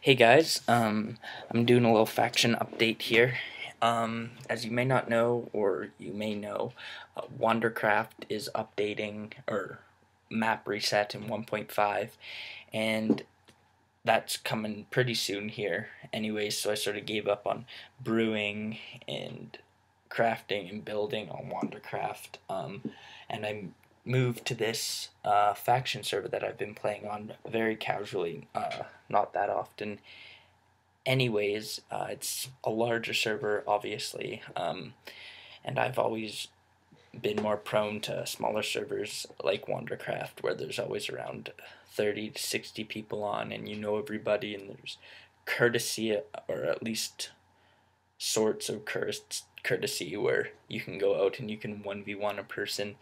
Hey guys, I'm doing a little faction update here. As you may not know, or you may know, Wandercraft is updating or map reset in 1.5, and that's coming pretty soon here. Anyways, so I sort of gave up on brewing and crafting and building on Wandercraft, and I moved to this faction server that I've been playing on very casually, not that often. Anyways, it's a larger server, obviously, and I've always been more prone to smaller servers like Wandercraft, where there's always around 30 to 60 people on, and you know everybody, and there's courtesy, or at least sorts of courtesy, where you can go out and you can 1v1 a person,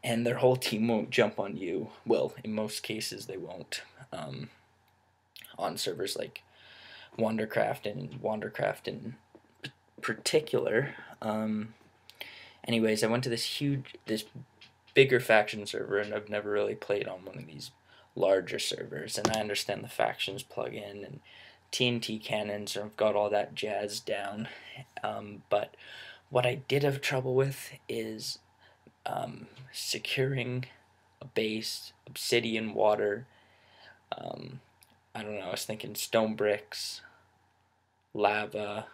and their whole team won't jump on you. Well, in most cases, they won't. On servers like Wandercraft in particular. Anyways, I went to this bigger faction server, and I've never really played on one of these larger servers. And I understand the factions plug in and TNT Cannons, so I've got all that jazz down. But what I did have trouble with is securing a base, obsidian, water. I don't know. I was thinking stone bricks, lava,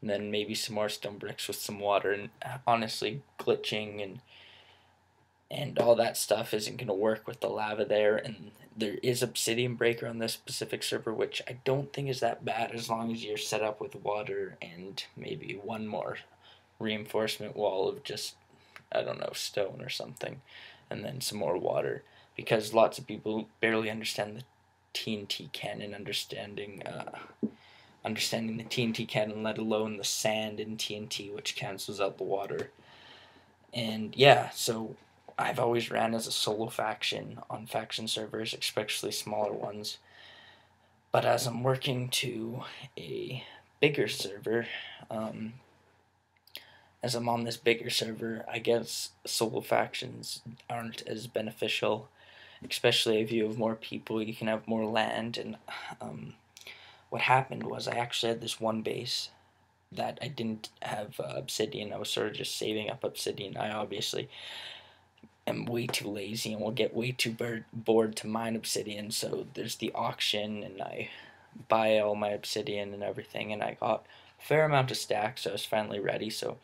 and then maybe some more stone bricks with some water. And honestly, glitching and all that stuff isn't going to work with the lava there. And there is obsidian breaker on this specific server, which I don't think is that bad as long as you're set up with water and maybe one more reinforcement wall of just, I don't know, stone or something, and then some more water, because lots of people barely understand the TNT cannon, understanding the TNT cannon, let alone the sand in TNT, which cancels out the water. And yeah, so I've always ran as a solo faction on faction servers, especially smaller ones. But as I'm working to a bigger server, as I'm on this bigger server, I guess solo factions aren't as beneficial, especially if you have more people, you can have more land. And what happened was I actually had this one base that I didn't have obsidian. I was sort of just saving up obsidian. I obviously am way too lazy and will get way too bored to mine obsidian, so there's the auction, and I buy all my obsidian and everything, and I got a fair amount of stacks, so I was finally ready. So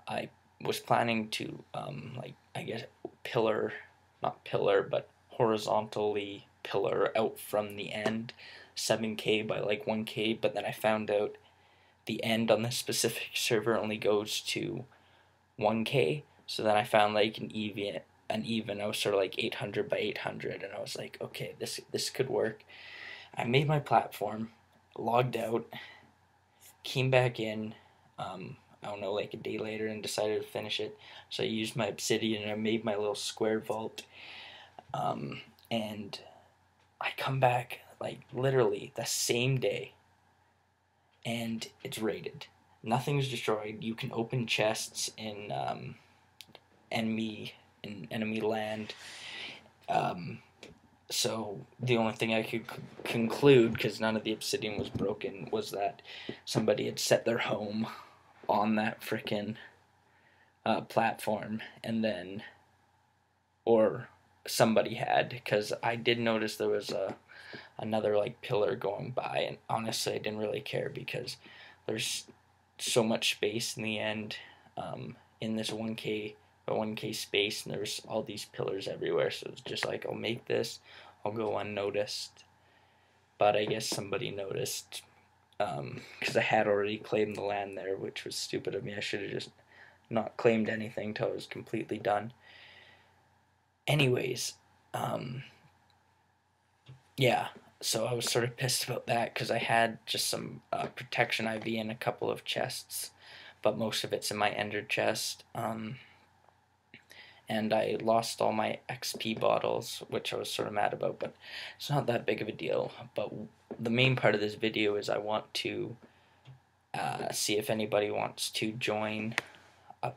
I was planning to, like, I guess, not pillar, but horizontally pillar out from the end 7k by like 1k, but then I found out the end on this specific server only goes to 1k. So then I found like an even. I was sort of like 800 by 800, and I was like, okay, this could work. I made my platform, logged out, came back in. I don't know, like a day later, and decided to finish it. So I used my obsidian and I made my little square vault. And I come back like literally the same day, and it's raided. Nothing's destroyed. You can open chests in enemy land. So the only thing I could conclude, because none of the obsidian was broken, was that somebody had set their home on that frickin' platform, and then, or somebody had, because I did notice there was another like pillar going by, and honestly I didn't really care because there's so much space in the end, in this 1k space, and there's all these pillars everywhere, so it's just like, I'll make this, I'll go unnoticed. But I guess somebody noticed, because I had already claimed the land there, which was stupid of me. I should have just not claimed anything till I was completely done. Anyways, yeah, so I was sort of pissed about that, because I had just some protection IV in a couple of chests, but most of it's in my ender chest. And I lost all my XP bottles, which I was sort of mad about, but it's not that big of a deal. But the main part of this video is I want to see if anybody wants to join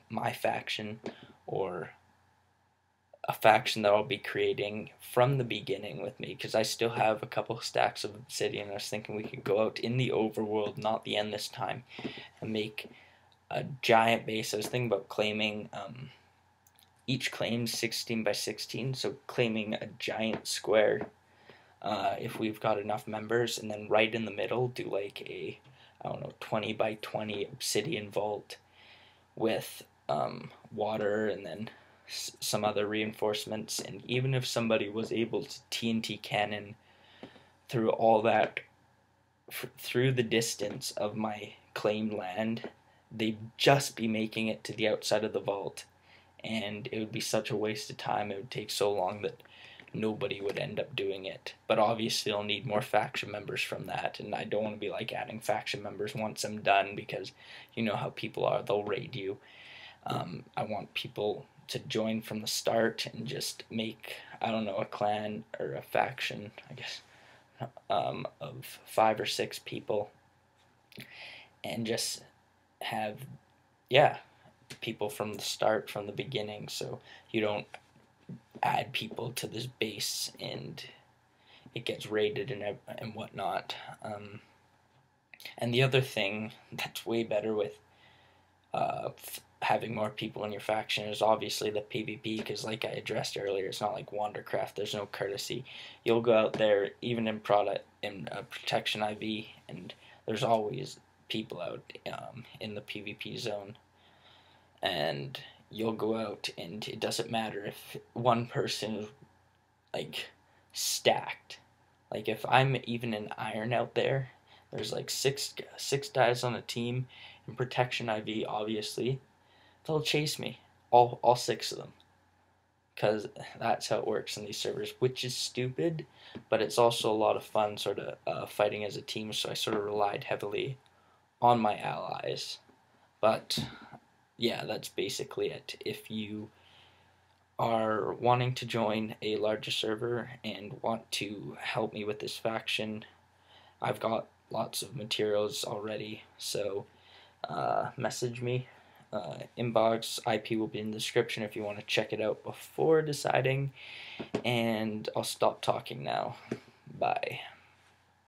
my faction, or a faction that I'll be creating from the beginning with me, because I still have a couple stacks of obsidian. I was thinking we could go out in the overworld, not the end this time, and make a giant base. I was thinking about claiming each claim 16 by 16, so claiming a giant square if we've got enough members, and then right in the middle do like a, I don't know, 20 by 20 obsidian vault with water, and then some other reinforcements. And even if somebody was able to TNT Cannon through all that, through the distance of my claimed land, they'd just be making it to the outside of the vault, and it would be such a waste of time. It would take so long that nobody would end up doing it. But obviously I'll need more faction members from that, and I don't want to be like adding faction members once I'm done, because you know how people are, they'll raid you. I want people to join from the start and just make, I don't know, a clan or a faction, I guess, of 5 or 6 people, and just have, yeah, people from the start, from the beginning, so you don't add people to this base and it gets raided and whatnot. And the other thing that's way better with having more people in your faction is obviously the PvP, because like I addressed earlier, it's not like Wandercraft. There's no courtesy. You'll go out there, even in Protection IV, and there's always people out in the PvP zone, and you'll go out, and it doesn't matter if one person is like stacked. Like if I'm even in iron out there, there's like six guys on a team in Protection IV, obviously they'll chase me, all 6 of them, because that's how it works in these servers, which is stupid, but it's also a lot of fun sort of fighting as a team. So I sort of relied heavily on my allies. But yeah, that's basically it. If you are wanting to join a larger server and want to help me with this faction, I've got lots of materials already, so message me. Inbox IP will be in the description if you want to check it out before deciding, and I'll stop talking now. Bye.